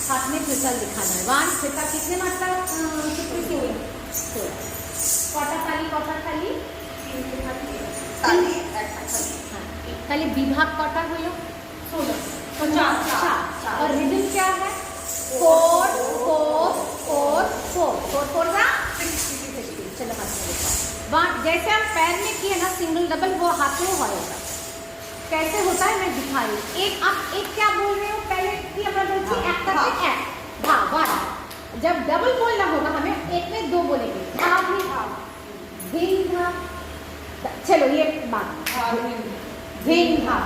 हाथ में फिसल दिखाना है। 1 फिसल कितने मात्रा कटा थाली তাহলে বিভাগ কটা হলো 16 और रिदम क्या है 4 4 4 4 4 4 का 16। चलो हाथ में देखो जैसे हम पैर में किए ना सिंगल डबल वो हाथ में होगा। कैसे होता है मैं दिखा रही हूँ। एक आप एक क्या बोल रहे हो पहले कि আমরা বলছি একটা থেকে এক ভা ওয়ান। जब डबल बोलना होगा हमें एक में 2 बोलेंगे भा भी धिन धा। चलो ये बात धिन धा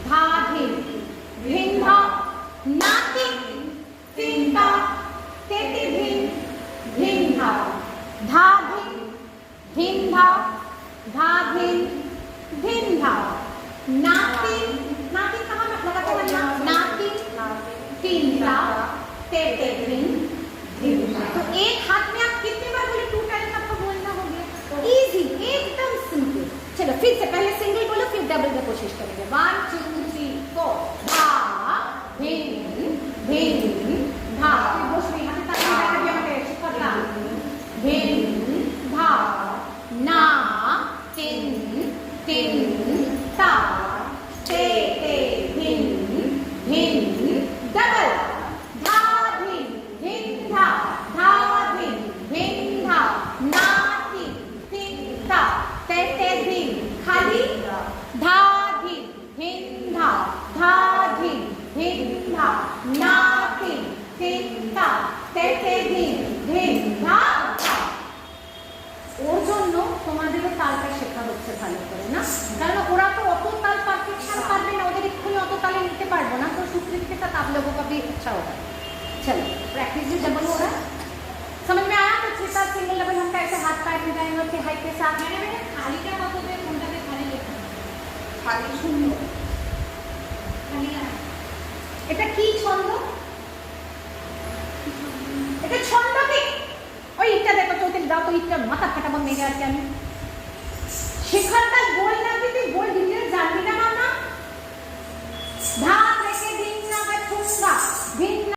धा धिन धिन धा नाति धिन धा तेति धिन धिन धा धा धिन धिन धा धा धिन धिन धा नाति नाति कहाँ लगाते हैं नाति तीन धा तेते धिन धिन धा। तो एक हाथ में आप कितने बार बोले 2 टाइम्स आपको बोलना हो गया। इजी एकदम सिंपल। चलो फिर से पहले सिंगल बोलो फिर डबल में कोशिश करेंगे 1 2 3 4 धा धिन धिन धा। फिर बोल रही हाथ तक लगा दिया मैंने शिकता धिन धा ना तिन तिन ता ते ते धिन धिन डबल धा धिन धिन धा धा धिन धिन धा ना तिन तिन ता ते ते धिन खाली धा धिन धिन धा धा धिन धिन धा ना तिन तिन ता ते ते धिन धिन धा। ওর জন্য তোমাদেরও তালটা শেখা হচ্ছে ভালো করে না, কারণ ওরা তো অত তাল পারফেকশন পারবে না, ওদের এক্ষুনি অত তালে নিতে পারবো না। তো सुकृति के साथ आप लोगों का भी अच्छा होगा। चलो प्रैक्टिस भी डबल होगा। समझ में आया? तो छठा सिंगल डबल हम कैसे हाथ पैर में जाएंगे उसके हाइट के साथ। मैंने खालीটা কত দেব কোনটাকে খালি লিখতে খালি শূন্য খালি এটা কি ছন্দ? এটা ছন্দ কি? ওই ইটটা দেখো চলতে দাও তো ইটটা মাথা ফাটাবো মেরে আর কি আমি শেখার